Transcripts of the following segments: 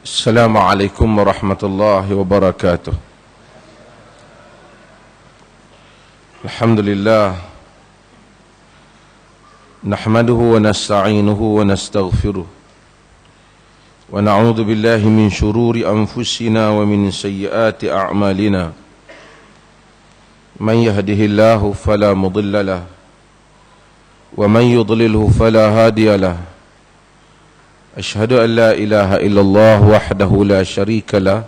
Assalamualaikum warahmatullahi wabarakatuh. Alhamdulillah, nahmaduhu wa nasta'inuhu wa nastaghfiruh, wa na'udzu billahi min shururi anfusina wa min sayyiati a'malina. Man yahdihillahu fala mudilla lahu wa man yudlilhu fala hadiya lahu. Ashhadu an la ilaha illallah wahdahu la syarika lah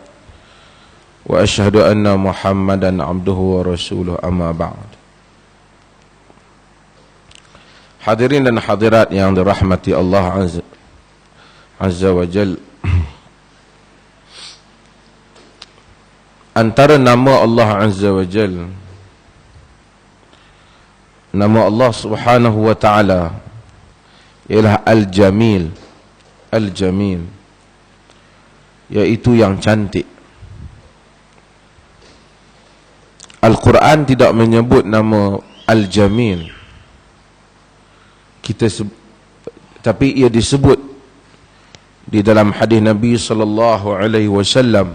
wa ashhadu anna Muhammadan abduhu wa rasuluh, amma ba'd. Hadirin dan hadirat yang dirahmati Allah Azza wa Jal, antara nama Allah Azza wa Jal, nama Allah Subhanahu wa ta'ala ialah Al-Jamil. Al-Jamil, iaitu yang cantik. Al-Quran tidak menyebut nama Al-Jamil, tapi ia disebut di dalam hadis Nabi sallallahu alaihi wasallam.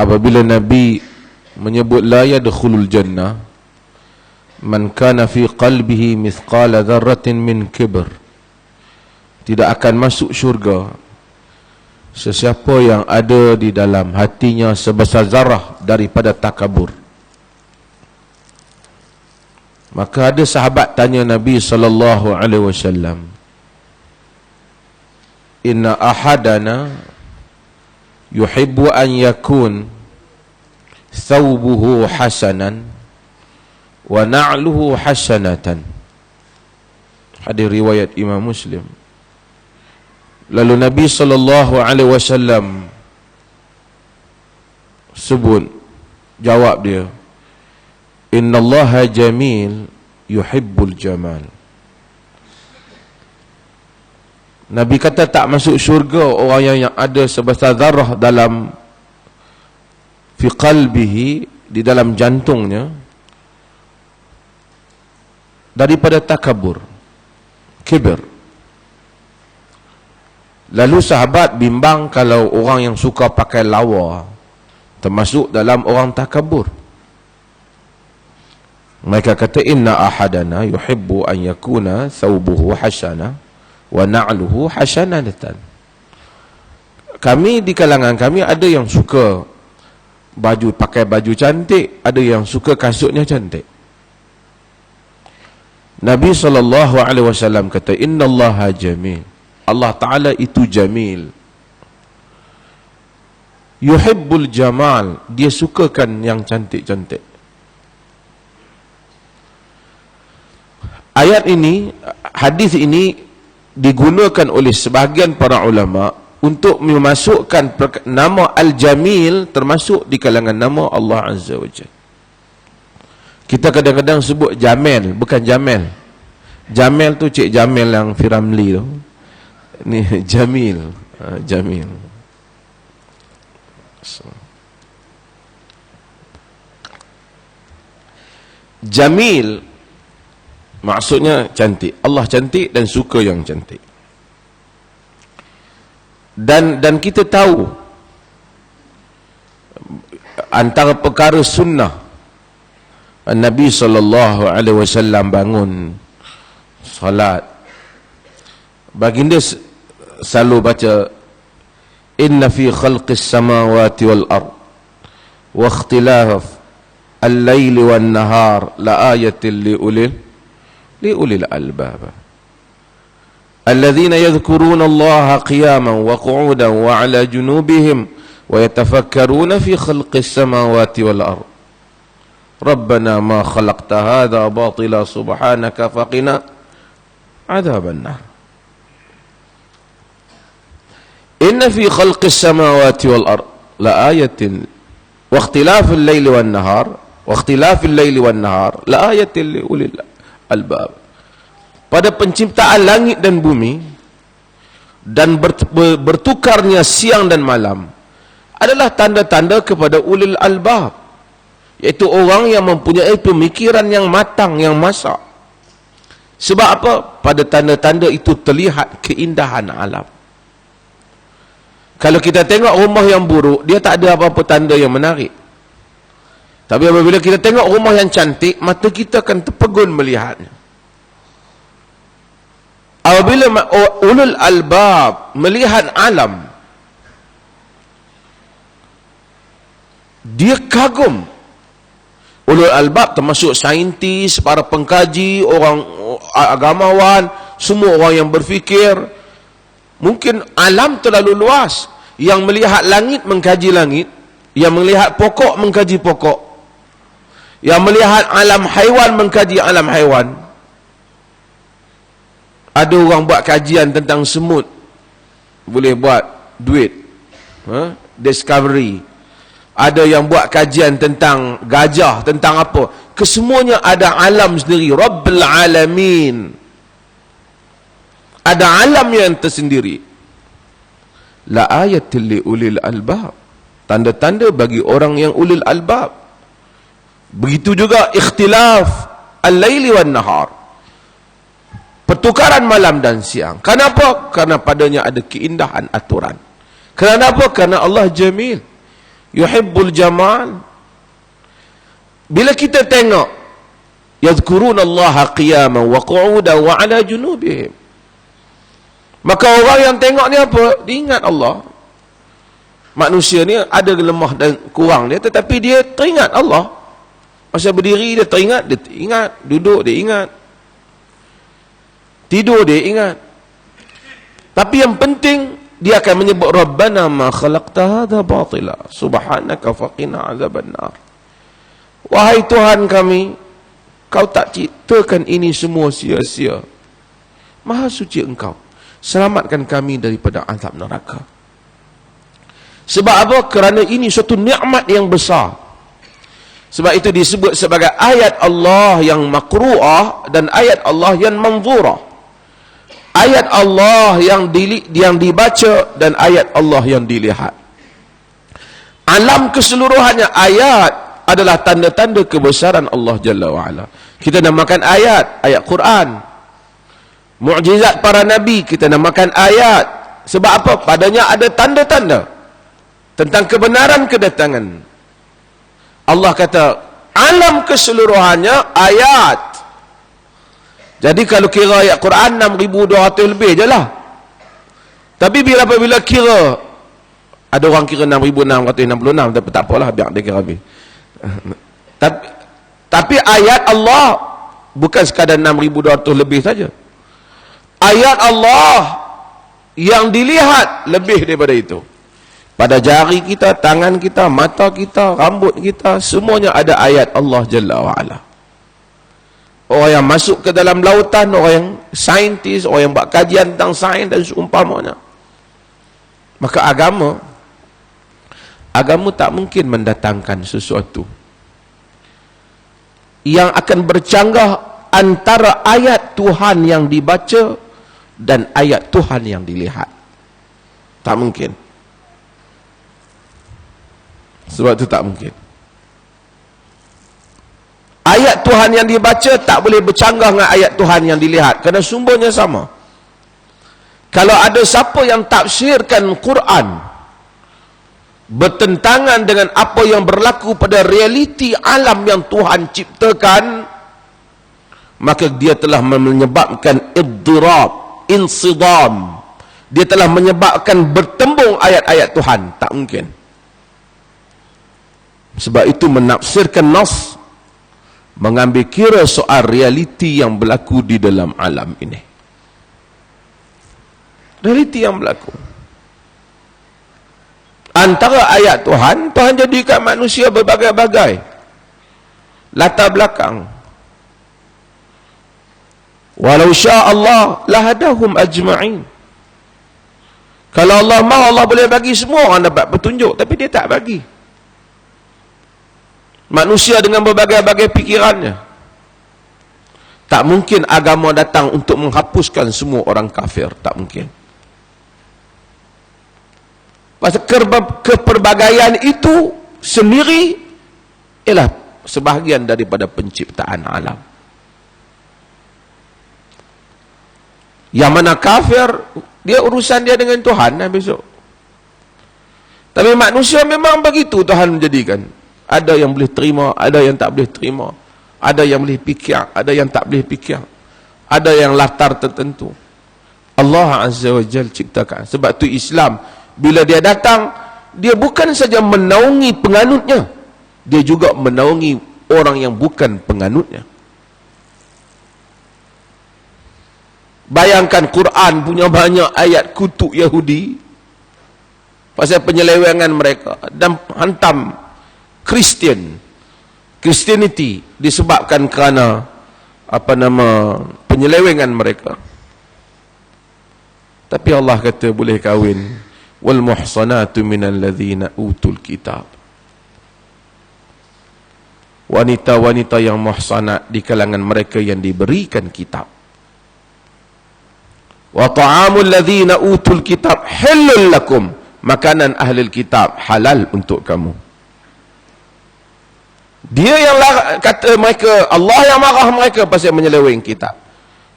Apabila Nabi menyebut la yadkhulul jannah man kana fi qalbihi mithqala dzarratin min kibr, tidak akan masuk syurga sesiapa yang ada di dalam hatinya sebesar zarah daripada takabur. Maka ada sahabat tanya Nabi sallallahu alaihi wasallam, inna ahadana yuhibbu an yakun thawbuhu hasanan wa na'luhu hasanatan. Hadis riwayat Imam Muslim. Lalu Nabi sallallahu alaihi wasallam jawab dia, innallaha jamil yuhibbul jamal. Nabi kata tak masuk syurga orang yang ada sebesar zarah dalam fi qalbihi, di dalam jantungnya, daripada takabur, kibir. Lalu sahabat bimbang kalau orang yang suka pakai lawa termasuk dalam orang takabur. Mereka kata, inna ahadana yuhibbu an yakuna thawbuhu hasana wa na'luhu hasanatan. Kami di kalangan kami ada yang suka pakai baju cantik, ada yang suka kasutnya cantik. Nabi SAW kata, innallaha jamil. Allah Ta'ala itu jamil. Yuhibbul jamal, dia sukakan yang cantik-cantik. Ayat ini, hadis ini digunakan oleh sebahagian para ulama untuk memasukkan nama Al-Jamil termasuk di kalangan nama Allah Azza wa Jalla. Kita kadang-kadang sebut Jamil, bukan Jamil. Jamil tu Cik Jamil yang Firamli tu. Ni Jamil, Jamil. Jamil maksudnya cantik. Allah cantik dan suka yang cantik. Dan kita tahu antara perkara sunnah Nabi sallallahu alaihi wasallam bangun salat, baginda selalu baca, inna fi khalqis samawati wal ard wa ikhtilaf al-laili wan nahar la ayatin li ulil albab alladhina yadhkuruna Allaha qiyaman wa qu'udan wa ala junubihim wa yatafakkaruna fi khalqis samawati wal ard rabbana ma khalaqta hadha batila subhanaka faqina adhaban nar. Inna fi khalqis samawati wal ard la ayatin wa ikhtilafil laili wan nahar la ayatin li ulil albab. Pada penciptaan langit dan bumi dan bertukarnya siang dan malam adalah tanda-tanda kepada ulil albab, iaitu orang yang mempunyai pemikiran yang matang, yang masak. Sebab apa? Pada tanda-tanda itu terlihat keindahan alam. Kalau kita tengok rumah yang buruk, dia tak ada apa-apa tanda yang menarik. Tapi apabila kita tengok rumah yang cantik, mata kita akan terpegun melihatnya. Apabila ulul albab melihat alam, dia kagum. Ulul albab termasuk saintis, para pengkaji, orang agamawan, semua orang yang berfikir. Mungkin alam terlalu luas. Yang melihat langit mengkaji langit, yang melihat pokok mengkaji pokok, yang melihat alam haiwan mengkaji alam haiwan. Ada orang buat kajian tentang semut, boleh buat duit, discovery. Ada yang buat kajian tentang gajah, tentang apa. Kesemuanya ada alam sendiri. Rabbul Alamin. Ada alam yang tersendiri. La ayatil li ulil albab. Tanda-tanda bagi orang yang ulil albab. Begitu juga ikhtilaf al-laili wan nahar. Pertukaran malam dan siang. Kenapa? Karena padanya ada keindahan aturan. Kenapa? Karena Allah jamil. Yuhibbul jamal. Bila kita tengok, yadhkurunallaha qiyaman wa qu'udan wa ala junubihim. Maka orang yang tengok ni apa? Dia ingat Allah. Manusia ni ada lemah dan kurang dia, tetapi dia teringat Allah. Masa berdiri dia teringat, dia ingat. Duduk dia ingat. Tidur dia ingat. Tapi yang penting, dia akan menyebut Rabbana ma khalaqta hadha batila subhanaka faqina azabannar. Wahai Tuhan kami, kau tak ciptakan ini semua sia-sia. Maha suci engkau. Selamatkan kami daripada azab neraka. Sebab apa? Kerana ini suatu nikmat yang besar. Sebab itu disebut sebagai ayat Allah yang makru'ah dan ayat Allah yang manzurah. Ayat Allah yang dibaca dan ayat Allah yang dilihat. Alam keseluruhannya ayat adalah tanda-tanda kebesaran Allah Jalla wa'ala. Kita namakan ayat Quran. Mukjizat para Nabi kita namakan ayat. Sebab apa? Padanya ada tanda-tanda tentang kebenaran kedatangan. Allah kata, alam keseluruhannya ayat. Jadi kalau kira ayat Quran 6,200 lebih je lah. Tapi apabila kira, ada orang kira 6,666, tapi tak apalah, biar dia kira habis. Tapi ayat Allah bukan sekadar 6,200 lebih saja. Ayat Allah yang dilihat lebih daripada itu. Pada jari kita, tangan kita, mata kita, rambut kita, semuanya ada ayat Allah Jalla wa'ala. Orang yang masuk ke dalam lautan, orang yang saintis, orang yang buat kajian tentang sains dan seumpamanya. Maka agama tak mungkin mendatangkan sesuatu yang akan bercanggah antara ayat Tuhan yang dibaca dan ayat Tuhan yang dilihat. Tak mungkin. Sebab itu tak mungkin. Ayat Tuhan yang dibaca tak boleh bercanggah dengan ayat Tuhan yang dilihat, kerana sumbernya sama. Kalau ada siapa yang tafsirkan Quran bertentangan dengan apa yang berlaku pada realiti alam yang Tuhan ciptakan, maka dia telah menyebabkan iddirab, insidam. Dia telah menyebabkan bertembung ayat-ayat Tuhan. Tak mungkin. Sebab itu menafsirkan nas, mengambil kira soal realiti yang berlaku di dalam alam ini. Realiti yang berlaku. Antara ayat Tuhan, Tuhan jadikan manusia berbagai-bagai latar belakang. Walau sya Allah lahadahum ajma'in. Kalau Allah mahu, Allah boleh bagi semua orang dapat petunjuk, tapi dia tak bagi. Manusia dengan berbagai-bagai pikirannya. Tak mungkin agama datang untuk menghapuskan semua orang kafir. Tak mungkin. Pasal keperbagaian itu sendiri ialah sebahagian daripada penciptaan alam. Yang mana kafir, dia urusan dia dengan Tuhan besok. Tapi manusia memang begitu Tuhan menjadikan. Ada yang boleh terima, ada yang tak boleh terima. Ada yang boleh fikir, ada yang tak boleh fikir. Ada yang latar tertentu. Allah Azza wa Jalla ciptakan. Sebab tu Islam, bila dia datang, dia bukan saja menaungi penganutnya, dia juga menaungi orang yang bukan penganutnya. Bayangkan Quran punya banyak ayat kutuk Yahudi pasal penyelewengan mereka, dan hantam Christianity disebabkan kerana penyelewengan mereka. Tapi Allah kata boleh kahwin. Wal muhsanatu minal ladzina utul kitab. Wanita-wanita yang muhsanat di kalangan mereka yang diberikan kitab. Wa ta'amul ladzina utul kitab halal lakum. Makanan ahli kitab halal untuk kamu. Dia yang kata mereka, Allah yang marah mereka pasal menyeleweng kitab.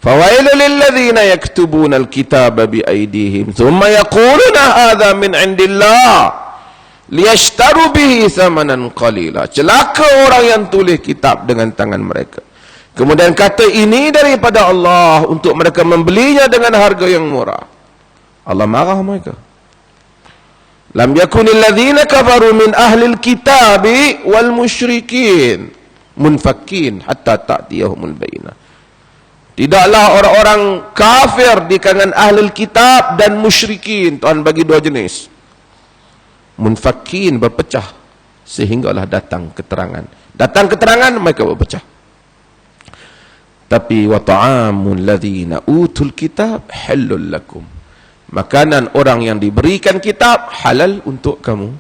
Fawailul lil ladzina yaktubuna al-kitaba bi aydihim thumma yaquluna hadza min indillah liyashtaru bihi thamanan qalila. Celaka orang yang tulis kitab dengan tangan mereka, kemudian kata ini daripada Allah untuk mereka membelinya dengan harga yang murah. Allah marah mereka. Lam yakunil ladzina kafaru min ahlil kitabi wal musyrikin munfakin hatta ta'tiyahumul bayyinah. Tidaklah orang-orang kafir di kalangan ahlul kitab dan musyrikin. Tuhan bagi dua jenis. Munfakin, berpecah, sehinggalah datang keterangan. Datang keterangan, mereka berpecah. Tapi wa ta'amul ladzina utul kitab halal lakum. Makanan orang yang diberikan kitab halal untuk kamu.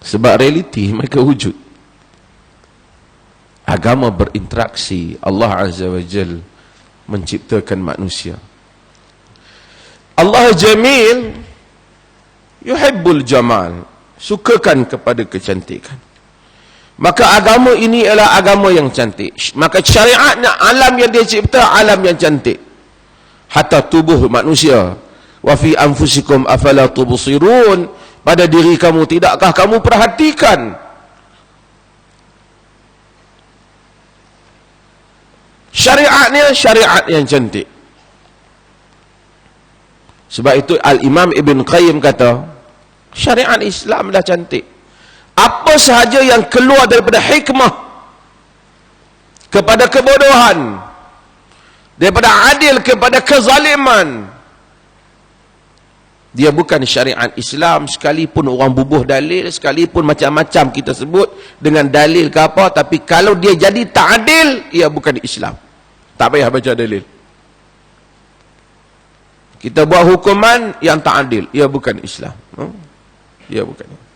Sebab realiti mereka wujud. Agama berinteraksi. Allah Azza wa Jal menciptakan manusia. Allah jamil, yuhibbul jamal, sukakan kepada kecantikan. Maka agama ini adalah agama yang cantik. Maka syariatnya alam yang dia cipta, alam yang cantik. Hatta tubuh manusia. Wa fi anfusikum afala tubsirun. Pada diri kamu, tidakkah kamu perhatikan? Syariatnya syariat yang cantik. Sebab itu Al-Imam Ibn Qayyim kata, syariat Islam dah cantik. Apa sahaja yang keluar daripada hikmah kepada kebodohan, daripada adil kepada kezaliman, dia bukan syariat Islam. Sekalipun orang bubuh dalil, sekalipun macam-macam kita sebut dengan dalil ke apa, tapi kalau dia jadi tak adil, ia bukan Islam. Tak payah baca dalil. Kita buat hukuman yang tak adil, ia bukan Islam. Ia bukan.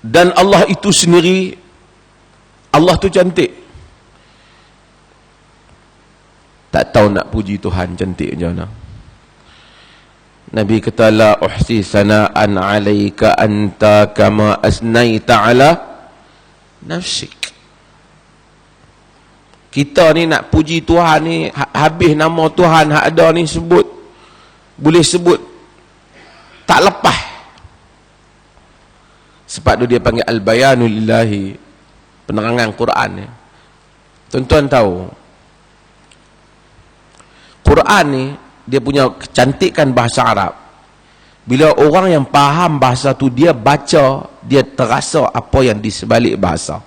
Dan Allah itu sendiri, Allah tu cantik. Tak tahu nak puji Tuhan cantik macam mana. Nabi kata, la uhsi sana'an 'alaika anta kama asnaita 'ala nafsik. Kita ni nak puji Tuhan ni, habis nama Tuhan hak ada ni sebut, boleh sebut tak lepas. Sebab tu dia panggil al-bayanu lillahi, penerangan Quran ni. Tuan-tuan tahu, Quran ni dia punya kecantikan bahasa Arab. Bila orang yang faham bahasa tu, dia baca, dia terasa apa yang di sebalik bahasa.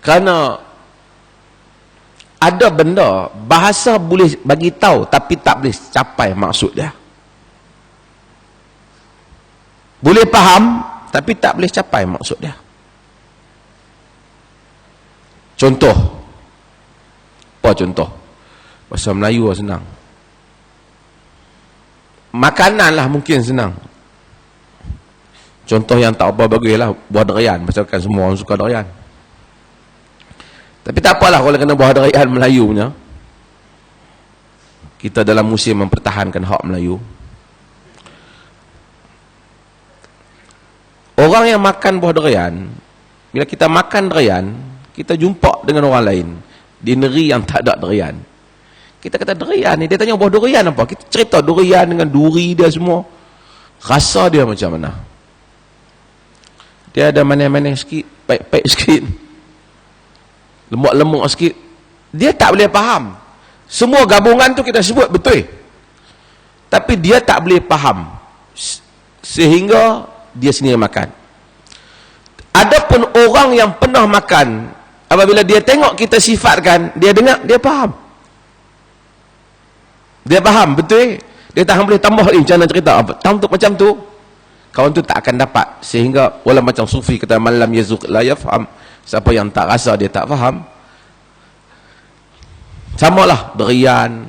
Kerana ada benda bahasa boleh bagi tahu tapi tak boleh capai maksud dia. Boleh faham tapi tak boleh capai maksud dia. Contoh. Apa contoh? Bahasa Melayu lah senang. Makanan lah mungkin senang. Contoh yang tak apa bagus lah buah durian. Masalkan semua orang suka durian. Tapi tak apalah kalau kena buah durian Melayu punya. Kita dalam musim mempertahankan hak Melayu. Orang yang makan buah durian, bila kita makan durian, Kita jumpa dengan orang lain di negeri yang tak ada durian. Kita kata durian ni, dia tanya buah durian apa? Kita cerita durian dengan duri dia semua. Rasa dia macam mana? Dia ada manis-manis sikit, pahit-pahit sikit, lemuk-lemuk sikit. Dia tak boleh faham. Semua gabungan tu kita sebut betul, tapi dia tak boleh faham, sehingga dia sendiri makan. Adapun orang yang pernah makan, apabila dia tengok kita sifatkan, dia dengar, dia faham. Dia faham betul. Dia tak boleh tambah lagi macam mana cerita macam tu. Kawan tu tak akan dapat. Sehingga wala macam sufi kata malam yazuq la yafham. Siapa yang tak rasa dia tak faham. Samalah durian.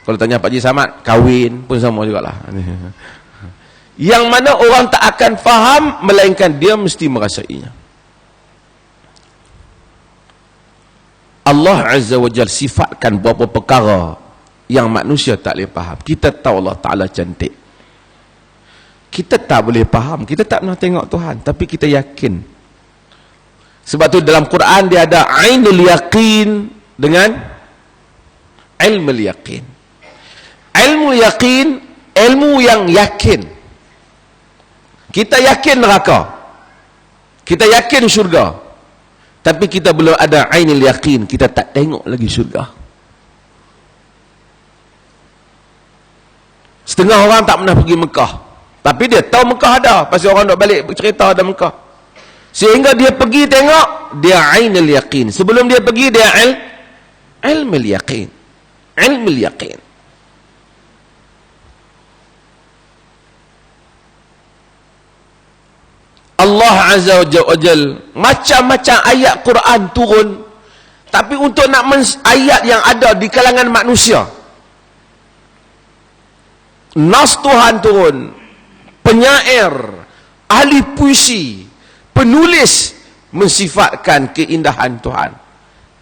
Kalau tanya Pak Haji Samad, kahwin pun sama jugalah. Yang mana orang tak akan faham melainkan dia mesti merasainya. Allah Azza wa Jalla sifatkan beberapa perkara yang manusia tak boleh faham. Kita tahu Allah Ta'ala cantik. Kita tak boleh faham. Kita tak pernah tengok Tuhan. Tapi kita yakin. Sebab tu dalam Quran dia ada ainul yaqin dengan ilmul yaqin. Ilmu yaqin, ilmu yang yakin. Kita yakin neraka. Kita yakin syurga. Tapi kita belum ada ainul yaqin. Kita tak tengok lagi syurga. Setengah orang tak pernah pergi Mekah, tapi dia tahu Mekah ada, pasal orang dok balik bercerita ada Mekah. Sehingga dia pergi tengok, dia ainul yaqin. Sebelum dia pergi dia ilmul yaqin. Ilmul yaqin. Allah Azza wa Jalla macam-macam ayat Quran turun, tapi untuk nak ayat yang ada di kalangan manusia. Nas Tuhan turun, penyair, ahli puisi, penulis mensifatkan keindahan Tuhan,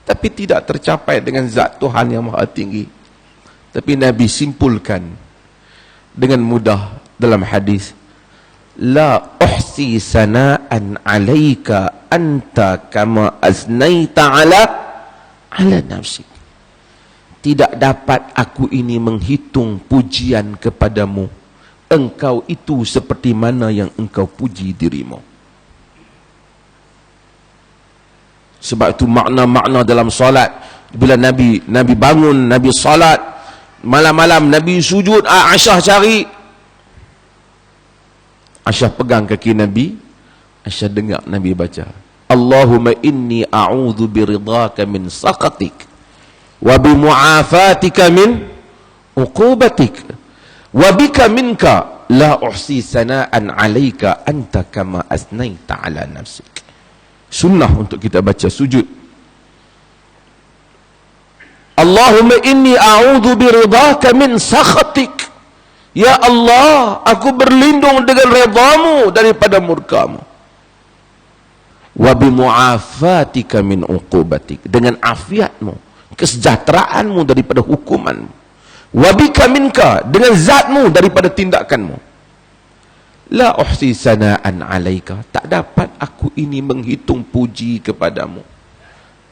tapi tidak tercapai dengan zat Tuhan yang maha tinggi. Tapi Nabi simpulkan dengan mudah dalam hadis, la uhsi sana'an 'alaika anta kama aznaita 'ala nafsik. Tidak dapat aku ini menghitung pujian kepadamu. Engkau itu seperti mana yang engkau puji dirimu. Sebab itu makna-makna dalam solat. Bila Nabi bangun, Nabi solat, malam-malam Nabi sujud, Aisyah cari. Aisyah pegang kaki Nabi, Aisyah dengar Nabi baca, Allahumma inni a'udhu biridhaka min saqatik wa bimu'afatika min uqubatik wa bika minka la uhsi sana'an 'alaika anta kama asnaita 'ala nafsik. Sunnah untuk kita baca sujud. Allahumma inni a'udhu biridhaka min sakhatik. Ya Allah, aku berlindung dengan redhamu daripada murkamu. Wa bimu'afatika min uqubatik, dengan afiatmu, kesejahteraanmu daripada hukumanmu. Wabika minka, dengan zatmu daripada tindakanmu. La uhsi sana'an 'alaika, tak dapat aku ini menghitung puji kepadamu.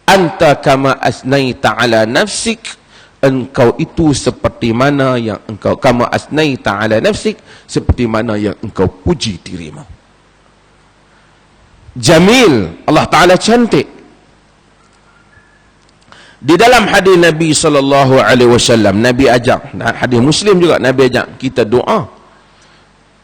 Anta kama asnaita 'ala nafsik, engkau itu seperti mana yang engkau, kama asnaita 'ala nafsik, seperti mana yang engkau puji dirimu. Jamil, Allah Ta'ala cantik. Di dalam hadis Nabi SAW, Nabi ajak, hadis Muslim juga, Nabi ajak kita doa.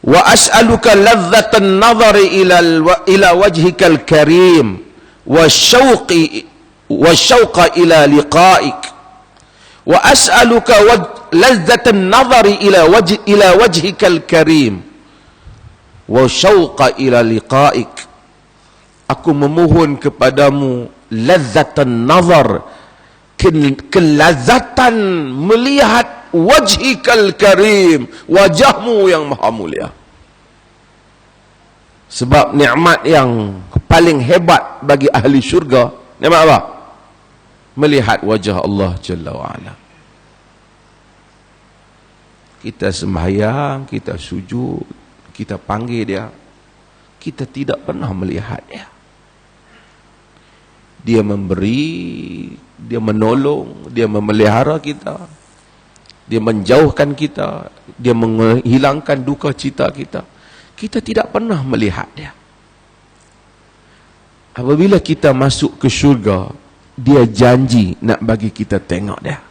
Wa as'aluka ladzatan nazari ila wajhikal karim wa syauqa ila liqa'ik. Wa as'aluka ladzatan nazari ila wajhikal karim wa syauqa ila liqa'ik. Aku memohon kepadamu ladzatan nazar, kelazatan melihat wajhikal karim, wajahmu yang maha mulia. Sebab nikmat yang paling hebat bagi ahli syurga, nikmat apa? Melihat wajah Allah Jalla wa'ala. Kita sembahyang, kita sujud, kita panggil dia, kita tidak pernah melihat dia. Dia memberi, dia menolong, dia memelihara kita, dia menjauhkan kita, dia menghilangkan duka cita kita. Kita tidak pernah melihat dia. Apabila kita masuk ke syurga, dia janji nak bagi kita tengok dia.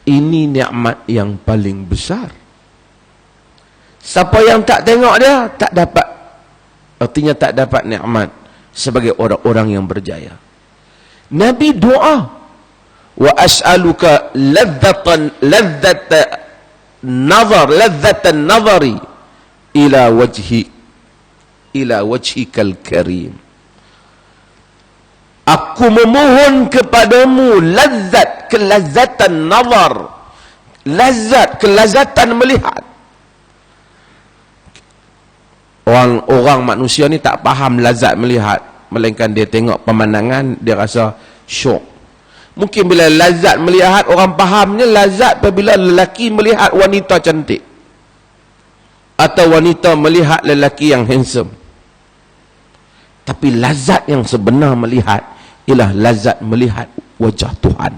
Ini nikmat yang paling besar. Siapa yang tak tengok dia, tak dapat, artinya tak dapat nikmat sebagai orang-orang yang berjaya. Nabi doa, wa as'aluka ladzatan nazari ila wajhikal karim. Aku memohon kepadamu kelazatan nazar, kelazatan melihat. Orang manusia ni tak faham lazat melihat, melainkan dia tengok pemandangan, dia rasa syok. Mungkin bila lazat melihat, orang fahamnya lazat apabila lelaki melihat wanita cantik, atau wanita melihat lelaki yang handsome. Tapi lazat yang sebenar melihat ialah lazat melihat wajah Tuhan.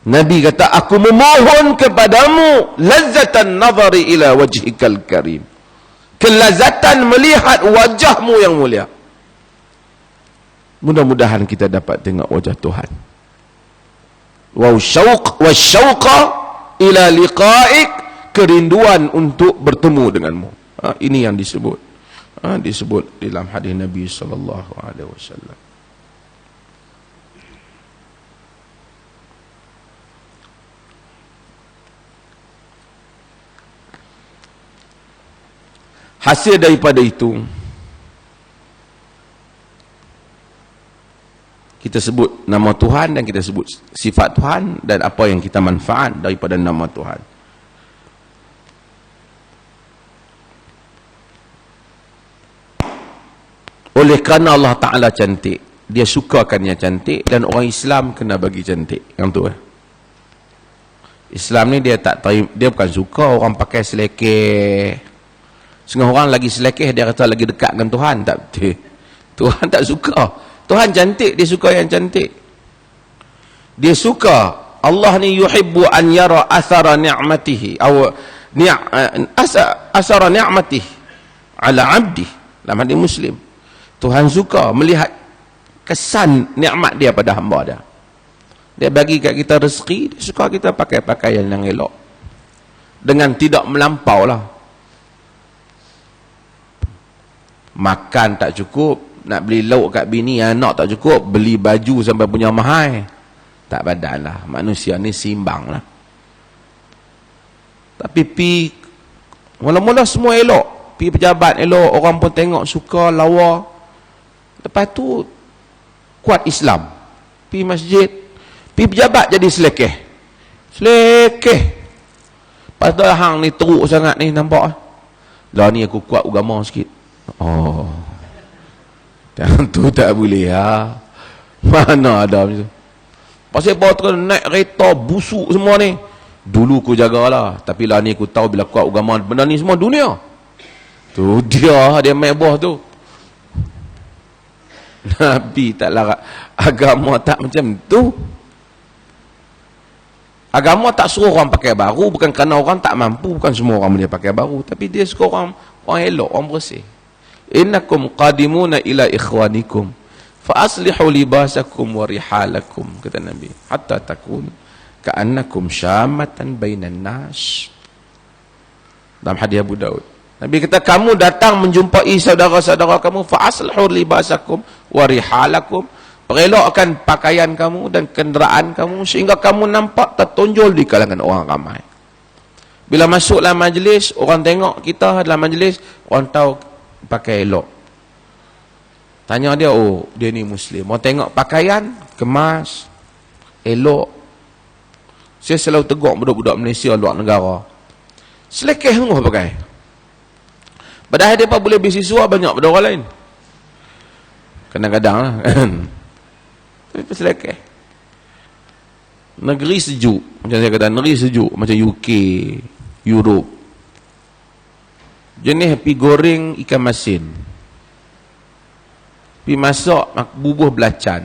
Nabi kata, aku memohon kepadamu lazatan nazari ila wajhikal karim, kelazatan melihat wajahmu yang mulia. Mudah-mudahan kita dapat tengok wajah Tuhan. Wa syauqa ila liqa'ik, kerinduan untuk bertemu denganmu. Ini yang disebut dalam hadis Nabi sallallahu alaihi wasallam. Hasil daripada itu, kita sebut nama Tuhan dan kita sebut sifat Tuhan dan apa yang kita manfaat daripada nama Tuhan. Oleh kerana Allah Ta'ala cantik, dia sukakan yang cantik, dan orang Islam kena bagi cantik. Yang tu Islam ni dia tak terima, dia bukan suka orang pakai selekeh. Setengah orang lagi selekeh, dia kata lagi dekat dengan Tuhan. Tak betul. Tuhan tak suka. Tuhan cantik, dia suka yang cantik. Dia suka, Allah ni yuhibbu an yara athara ni'matihi, athara ni'matihi ala abdi. Dalam hadis Muslim, Tuhan suka melihat kesan nikmat dia pada hamba dia. Dia bagi kat kita rezeki, dia suka kita pakai pakaian yang elok, dengan tidak melampau lah. Makan tak cukup, nak beli lauk kat bini anak tak cukup, beli baju sampai punya mahal, tak badan lah. Manusia ni simbang lah. Tapi pi mula-mula semua elok, pi pejabat elok, orang pun tengok suka, lawa. Lepas tu kuat Islam, pi masjid, pi pejabat jadi selekeh. Pasal hang ni teruk sangat ni, nampak lah ni aku kuat agama sikit. Oh, yang tu tak boleh ha? Mana ada macam tu. Pasal bawa terus naik kereta busuk semua ni. Dulu aku jagalah, tapi lah ni aku tahu bila kuat agama, benda ni semua dunia. Tu dia mebah tu. Nabi tak larat. Agama tak macam tu. Agama tak suruh orang pakai baru, bukan kerana orang tak mampu, bukan semua orang boleh pakai baru, tapi dia suruh orang elok, orang bersih. Innakum qadimuna ila ikhwanikum fa aslihu libasakum wa rihalakum, kata Nabi, hatta takun ka'annakum syamatan bainan nas. Dalam hadis Abu Daud, Nabi kata, kamu datang menjumpai saudara-saudara kamu, fa aslihu libasakum wa rihalakum, perelokkan pakaian kamu dan kenderaan kamu sehingga kamu nampak tertonjol di kalangan orang ramai. Bila masuk dalam majlis, orang tengok kita dalam majlis, orang tahu pakai elok. Tanya dia, oh dia ni Muslim. Orang tengok pakaian, kemas, elok. Saya selalu tegur budak-budak Malaysia luar negara, selekeh semua pakai. Padahal dia boleh bersiswa banyak pada orang lain. Kadang-kadang lah kan. Tapi selekeh. Negeri sejuk, macam saya kata, negeri sejuk macam UK, Europe, jenis pi goreng ikan masin, Pergi masak, bubuh belacan.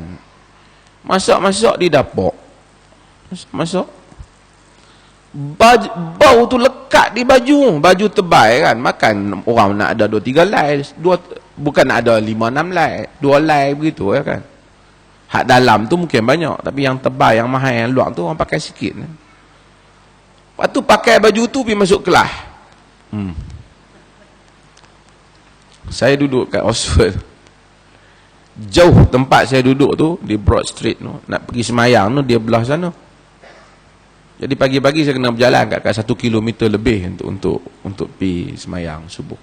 Masak-masak di dapur. Masak. Bau tu lekat di baju. Baju tebal kan. Makan orang nak ada 2-3 lai. Bukan nak ada 5-6 lai. 2 lai begitu ya kan. Hak dalam tu mungkin banyak. Tapi yang tebal, yang mahal, yang luar tu orang pakai sikit. Lepas tu pakai baju tu pergi masuk kelas. Saya duduk kat Oxford. Jauh tempat saya duduk tu, di Broad Street tu. Nak pergi semayang tu, dia belah sana. Jadi pagi-pagi saya kena berjalan kat 1 kilometer lebih untuk pergi semayang subuh.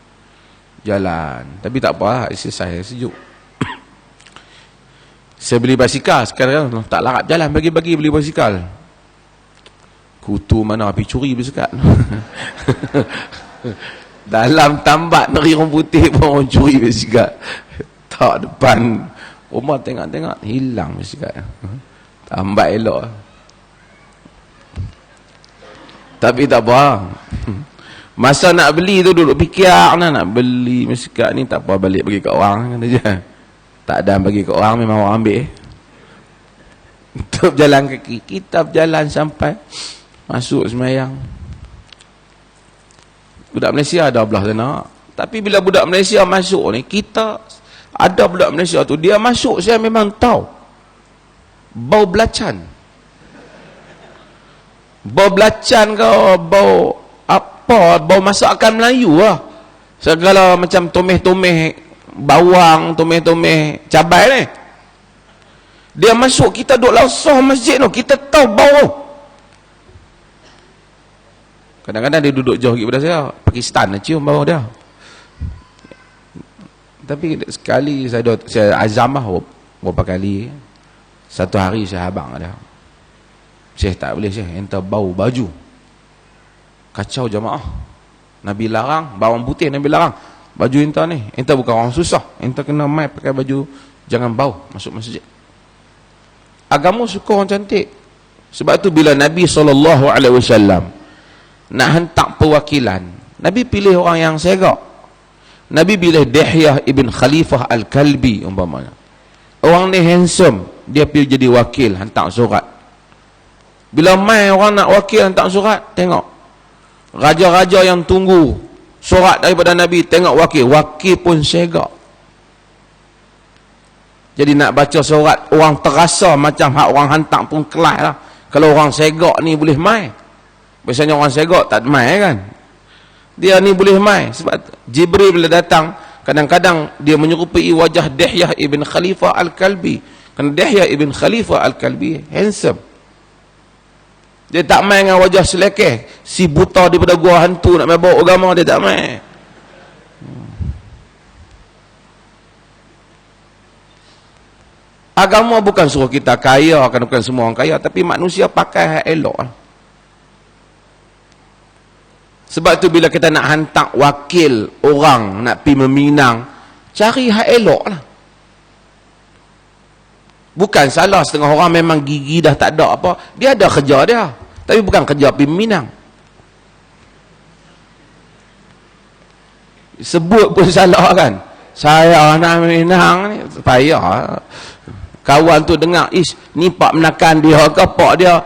Jalan. Tapi tak apa, saya sejuk. Saya beli basikal sekarang, tak larat jalan pagi-pagi beli basikal. Kutu mana pergi curi basikal. Dalam tambat negeri orang putih pun orang curi basikal. Tak depan rumah tengok-tengok hilang basikal. Tambat elok. Tapi tak apa. Masa nak beli tu duduk fikir nak beli basikal ni, tak apa, balik bagi kat orang kan aja. Tak ada bagi kat orang, memang orang ambil. Untuk jalan kaki, kita berjalan sampai masuk semayang. Budak Malaysia ada belah sana. Tapi bila budak Malaysia masuk ni, kita ada budak Malaysia tu, dia masuk saya memang tahu bau belacan. Bau belacan ke bau apa, bau masakan Melayu lah. Segala macam tomeh-tomeh bawang, tomeh-tomeh cabai ni. Dia masuk, kita duduk langsung masjid tu, kita tahu bau. Kadang-kadang dia duduk jauh daripada saya, Pakistan nak cium bau dia. Tapi sekali saya azam lah berapa kali. Satu hari saya habang dia. Syekh tak boleh Syekh, enta bau baju. Kacau jamaah. Nabi larang, bawang putih Nabi larang. Baju enta ni, enta bukan orang susah. Enta kena mai pakai baju, jangan bau masuk masjid. Agama suka orang cantik. Sebab tu bila Nabi SAW nak hantar perwakilan, Nabi pilih orang yang segak. Nabi pilih Dihyah ibn Khalifah Al-Kalbi umpamanya. Orang ni handsome, dia pergi jadi wakil hantar surat. Bila mai orang nak wakil hantar surat, tengok raja-raja yang tunggu surat daripada Nabi, tengok wakil pun segak. Jadi nak baca surat, orang terasa macam hak orang hantar pun kelas lah. Kalau orang segak ni boleh mai. Biasanya orang segak tak mai kan. Dia ni boleh mai. Sebab Jibril bila datang, kadang-kadang dia menyerupai wajah Dihyah ibn Khalifah Al-Kalbi. Kerana Dihyah ibn Khalifah Al-Kalbi handsome. Dia tak main dengan wajah selekeh. Si buta daripada gua hantu nak main bawa agama, dia tak main. Agama bukan suruh kita kaya, bukan semua orang kaya, tapi manusia pakai hak elok. Sebab tu bila kita nak hantar wakil orang nak pergi meminang, cari hak elok lah. Bukan salah setengah orang memang gigi dah tak ada apa, dia ada kerja dia, tapi bukan kerja pergi meminang. Sebut pun salah kan. Saya nak meminang ni, payah. Kawan tu dengar, ni pak menakan dia ke pak dia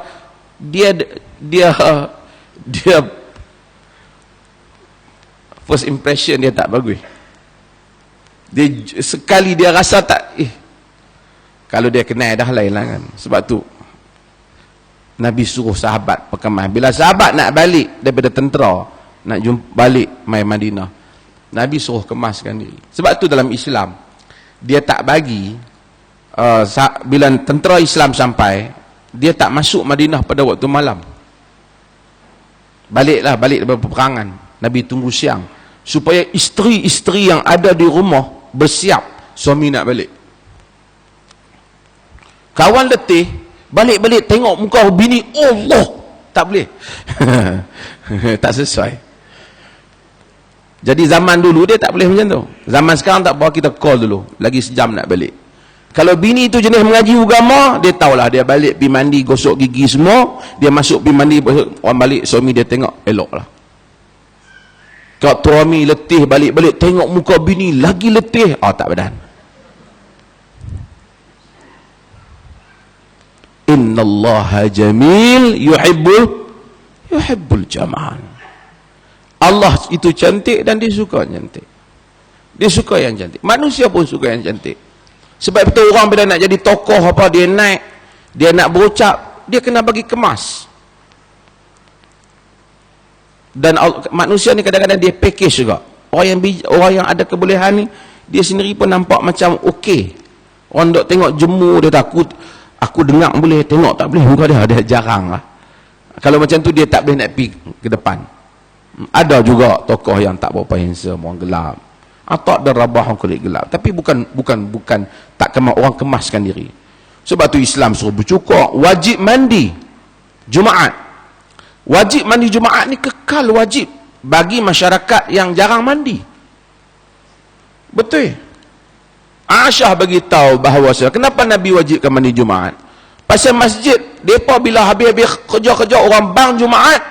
first impression dia tak bagus. Dia sekali dia rasa tak, kalau dia kenal dah lain lah kan. Sebab tu Nabi suruh sahabat perkemas. Bila sahabat nak balik daripada tentera, nak jumpa balik mai Madinah, Nabi suruh kemaskan diri. Sebab tu dalam Islam dia tak bagi bila tentera Islam sampai, dia tak masuk Madinah pada waktu malam. Balik daripada peperangan. Nabi tunggu siang supaya isteri-isteri yang ada di rumah bersiap suami nak balik. Kawan letih balik tengok muka bini, Allah, tak boleh. Tak sesuai. Jadi zaman dulu dia tak boleh macam tu. Zaman sekarang tak apa, kita call dulu, lagi sejam nak balik. Kalau bini tu jenis mengaji agama, dia tahulah, dia balik pergi mandi, gosok gigi semua, dia masuk pergi mandi, orang balik suami dia tengok, elok lah. Kalau suami letih balik tengok muka bini lagi letih, tak badan. innallaha jamil yuhibbul jamal. Allah itu cantik dan dia suka cantik. Dia suka yang cantik. Manusia pun suka yang cantik. Sebab itu orang bila nak jadi tokoh apa, dia naik, dia nak berucap, dia kena bagi kemas. Dan manusia ni kadang-kadang dia package juga. Orang yang ada kebolehan ni, dia sendiri pun nampak macam okey. Orang dok tengok jemu dia, takut aku dengar boleh, tengok tak boleh, muka dia jarang lah. Kalau macam tu dia tak boleh nak pergi ke depan. Ada juga tokoh yang tak berapa handsome, orang gelap. Atau ada rabah orang kulit gelap. Tapi bukan tak orang kemaskan diri. Sebab tu Islam suruh bercukur, wajib mandi Jumaat. Wajib mandi Jumaat ni kekal wajib bagi masyarakat yang jarang mandi. Betul. Aisyah bagi tahu bahawa kenapa Nabi wajibkan mandi Jumaat? Pasal masjid depa bila habis-habis kerja-kerja orang bang Jumaat,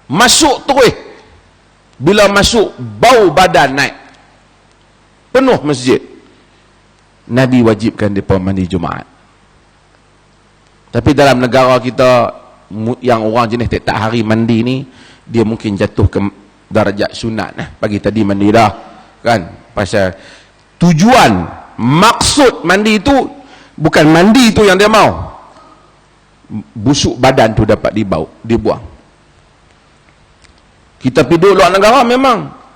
masuk terus. Bila masuk, bau badan naik. Penuh masjid. Nabi wajibkan mereka mandi Jumaat. Tapi dalam negara kita, yang orang jenis tak hari mandi ni, dia mungkin jatuh ke darjat sunat. Pagi tadi mandi dah. Kan? Pasal tujuan, maksud mandi itu, bukan mandi itu yang dia mau. Busuk badan tu dapat dibuang. Kita pergi duduk luar negara memang